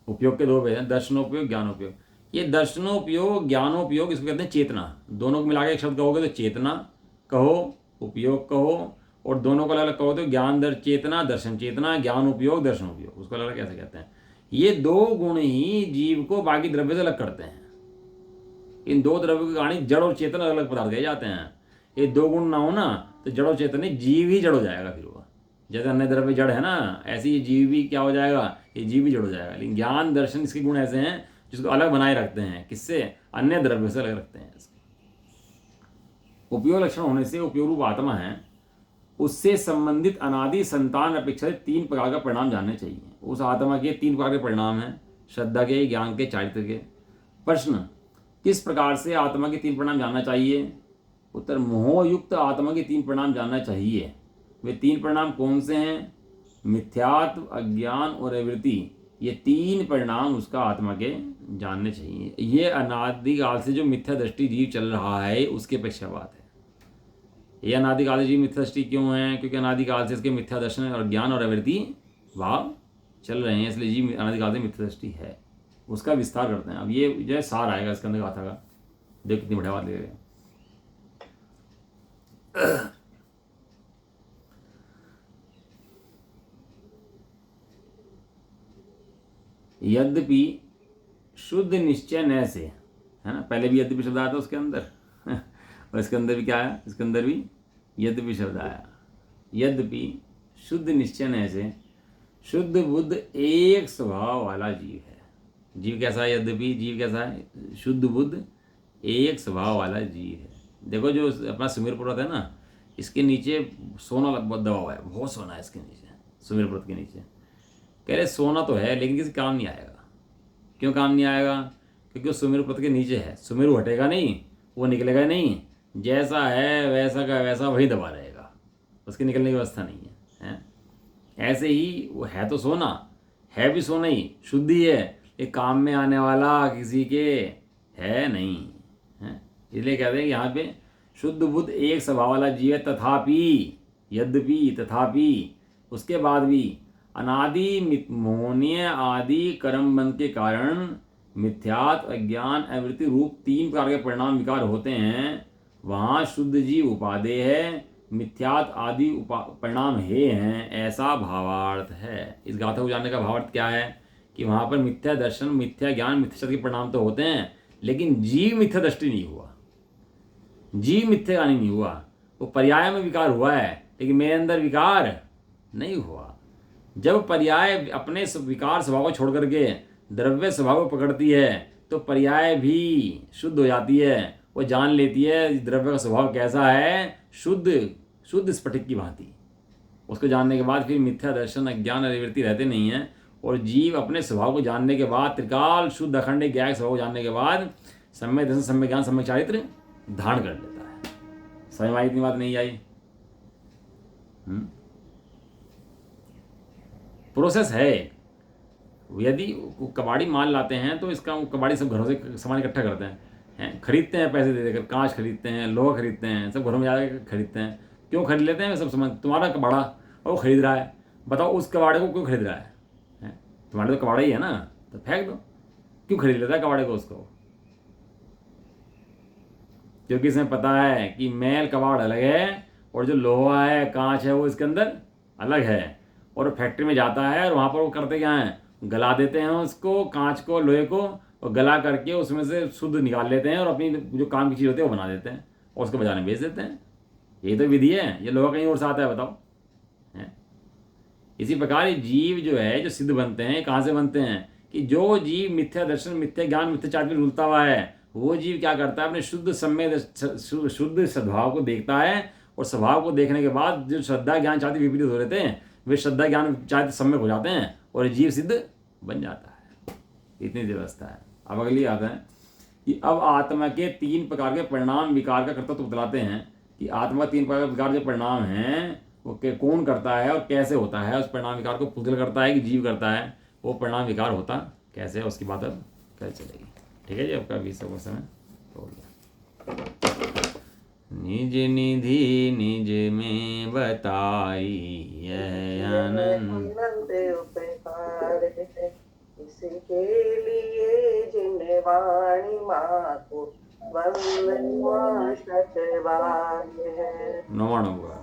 उपयोग के 2 भेद हैं, दर्शनोपयोग, ज्ञानोपयोग। ये दर्शनोपयोग, ज्ञानोपयोग, इसको कहते हैं चेतना। दोनों को मिला के एक शब्द कहोगे तो चेतना कहो, उपयोग कहो, और दोनों को अलग अलग कहो तो ज्ञान चेतना, दर्शन चेतना, ज्ञान उपयोग, दर्शन उपयोग, उसको अलग कैसे कहते हैं। ये 2 गुण ही जीव को बाकी द्रव्य से अलग करते हैं। इन 2 द्रव्यों के कारण जड़ और चेतन अलग अलग पदार्थ कहे जाते हैं। ये 2 गुण ना हो ना तो जड़ और चेतन जीव ही जड़ हो जाएगा। फिर वो जैसे अन्य द्रव्य जड़ है ना, ऐसे ये जीव भी क्या हो जाएगा, ये जीव भी जड़ हो जाएगा। लेकिन ज्ञान दर्शन इसके गुण ऐसे हैं जिसको अलग बनाए रखते हैं, किससे, अन्य द्रव्य से अलग रखते हैं। उपयोग लक्षण होने से उपयोग रूप आत्मा है, उससे संबंधित अनादि संतान अपेक्षित 3 प्रकार का परिणाम जानने चाहिए। उस आत्मा के 3 प्रकार के परिणाम हैं, श्रद्धा के, ज्ञान के, चारित्र के। प्रश्न, किस प्रकार से आत्मा के 3 परिणाम जानना चाहिए। उत्तर, मोहयुक्त आत्मा के 3 परिणाम जानना चाहिए। वे 3 परिणाम कौन से हैं, मिथ्यात्व, अज्ञान और अवृत्ति। ये 3 परिणाम उसका आत्मा के जानने चाहिए। ये अनादिकाल से जो मिथ्या दृष्टि जीव चल रहा है उसके पक्षपात है। ये अनादिकाल से जीव मिथ्या दृष्टि क्यों है, क्योंकि अनादिकाल से इसके मिथ्या दर्शन और ज्ञान और अवृत्ति भाव चल रहे हैं, इसलिए जीव अनादिकाल से मिथ्या दृष्टि है। उसका विस्तार करते हैं। अब ये जो है सार आएगा इसके अंदर गाथा का, देख कितनी बढ़िया बात ले रहे हैं। यद्यपि शुद्ध निश्चय न से, है ना, पहले भी यद्यपि शब्द आया था उसके अंदर और इसके अंदर भी क्या आया, इसके अंदर भी यद्यपि शब्द आया। यद्यपि शुद्ध निश्चय न से शुद्ध बुद्ध एक स्वभाव वाला जीव है। जीव कैसा है? यद्यपि जीव कैसा है? शुद्ध बुद्ध एक स्वभाव वाला जीव है। देखो जो अपना सुमेर पर्वत है ना, इसके नीचे सोना बहुत दबा हुआ है, बहुत सोना है इसके नीचे, सुमेर पर्वत के नीचे। कह रहे सोना तो है लेकिन किसी काम नहीं आएगा। क्यों काम नहीं आएगा? क्योंकि वो सुमेरु पर्वत के नीचे है, सुमेरु हटेगा नहीं, वो निकलेगा नहीं, जैसा है वैसा का वैसा वही दबा रहेगा, उसके निकलने की व्यवस्था नहीं है। ऐसे ही वो है तो सोना, है भी सोना ही, शुद्ध ही है, ये काम में आने वाला किसी के है नहीं है। इसलिए कहते हैं कि यहाँ पे शुद्ध बुद्ध एक स्वभाव वाला जीव है। तथापि, यद्यपि, तथापि, उसके बाद भी अनादि मोहनीय आदि कर्म बंध के कारण मिथ्यात्व, अज्ञान, अवृत्ति रूप 3 प्रकार के परिणाम विकार होते हैं। वहाँ शुद्ध जीव उपादेय है, मिथ्यात्व आदि परिणाम हे हैं, ऐसा भावार्थ है। इस गाथा को जानने का भावार्थ क्या है कि वहाँ पर मिथ्या दर्शन, मिथ्या ज्ञान, मिथ्या के परिणाम तो होते हैं, लेकिन जीव मिथ्या दृष्टि नहीं हुआ, जीव मिथ्या ज्ञानी नहीं हुआ। वो पर्याय में विकार हुआ है लेकिन मेरे अंदर विकार नहीं हुआ। जब पर्याय अपने विकार स्वभाव को छोड़ करके द्रव्य स्वभाव को पकड़ती है तो पर्याय भी शुद्ध हो जाती है। वो जान लेती है द्रव्य का स्वभाव कैसा है, शुद्ध स्फटिक की भांति। उसको जानने के बाद फिर मिथ्या दर्शन, अज्ञान, अनिवृत्ति रहते नहीं हैं, और जीव अपने स्वभाव को जानने के बाद, त्रिकाल शुद्ध अखंड ज्ञायक स्वभाव को जानने के बाद सम्यक दर्शन, सम्यक ज्ञान, सम्यक चारित्र धारण कर लेता है। समझ में आई? इतनी बात नहीं आई? प्रोसेस है। यदि कबाड़ी माल लाते हैं तो इसका कबाड़ी सब घरों से सामान इकट्ठा करते हैं, खरीदते हैं पैसे दे देकर, कांच खरीदते हैं, लोहा खरीदते हैं, सब घरों में जाकर खरीदते हैं। क्यों खरीद लेते हैं? सब सामान तुम्हारा कबाड़ा और वो खरीद रहा है, बताओ उस कबाड़े को क्यों खरीद रहा है? तुम्हारे तो कबाड़ा ही है ना, तो फेंक दो। क्यों खरीद लेता है कबाड़े को उसको? क्योंकि इसमें पता है कि मैल कबाड़ अलग है और जो लोहा है, कांच है, वो इसके अंदर अलग है। और फैक्ट्री में जाता है और वहाँ पर वो करते क्या हैं, गला देते हैं उसको, कांच को, लोहे को, और गला करके उसमें से शुद्ध निकाल लेते हैं और अपनी जो काम की चीज़ होती है वो बना देते हैं और उसको बाजार में बेच देते हैं। यही तो विधि है। ये लोहा कहीं और से आता है? बताओ। है इसी प्रकार ये जीव जो है, जो सिद्ध बनते हैं, कहाँ से बनते हैं कि जो जीव मिथ्या दर्शन, मिथ्या ज्ञान, मिथ्या चारित्र में डूबता हुआ है, वो जीव क्या करता है, अपने शुद्ध सम्य, शुद्ध सद्भाव को देखता है, और स्वभाव को देखने के बाद जो श्रद्धा ज्ञान चारित्र विपरीत हो रहे थे वे श्रद्धा ज्ञान चारित्र सम्यक हो जाते हैं और जीव सिद्ध बन जाता है। इतनी व्यवस्था है। अब अगली आता है कि अब आत्मा के 3 प्रकार के परिणाम विकार का कर्तव्य बतलाते हैं कि आत्मा 3 प्रकार के विकार जो परिणाम हैं वो कौन करता है और कैसे होता है। उस परिणाम विकार को पुद्गल करता है कि जीव करता है? वो परिणाम विकार होता कैसे है उसकी बात अब कैसे चलेगी। ठीक है जी, आपका 20 समय हो गया। निज निधि निज में बताई यह आनंद उपकार है इसके लिए जिन वाणी माँ को वंदना सचवान है। 9वां हुआ।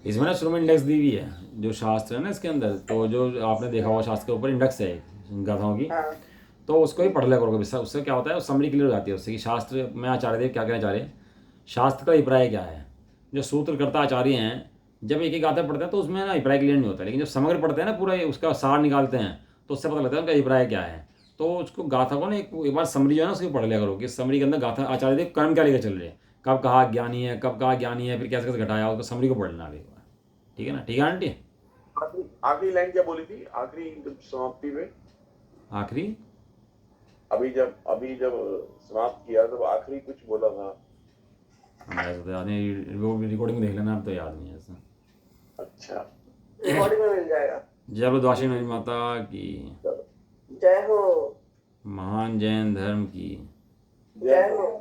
इसमें ना शुरू में इंडेक्स दी हुई है, जो शास्त्र है ना इसके अंदर, तो जो आपने देखा होगा शास्त्र के ऊपर इंडेक्स है गाथाओं की, तो उसको ही पढ़ लिया करोगे। उससे क्या होता है, समरी क्लियर हो जाती है उससे कि शास्त्र में आचार्य देव क्या कहना चाह रहे हैं, शास्त्र का अभिप्राय क्या है। जो सूत्रकर्ता आचार्य हैं जब एक एक गाथा पढ़ते हैं तो उसमें ना अभिप्राय क्लियर नहीं होता, लेकिन जब समग्र पढ़ते हैं ना, पूरा उसका सार निकालते हैं तो उससे पता लगता है उनका अभिप्राय क्या है। तो उसको गाथा को ना एक बार समरी जो है ना उसको पढ़ लिया करो कि समरी के अंदर गाथा आचार्य देव कर्म क्या लेकर चल रहे हैं, कब कहा ज्ञानी है, कब कहा ज्ञानी है, फिर कैसे कैसे घटाया, उसको समरी को पढ़ लेना एक बार। ठीक है ना? ठीक है आंटी? आखिरी लाइन क्या बोली थी आखिरी समाप्ति में? आखिरी अभी जब समाप्त किया तब आखिरी कुछ बोला था। ऐसा तो याद नहीं, रिकॉर्डिंग देख लेना, अब तो याद नहीं है ऐसा। अच्छा, रिकॉर्डिंग में मिल जाएगा। जय बोलो द्वाशी मेरी माता की, जय हो। महान जैन धर्म की। जय हो।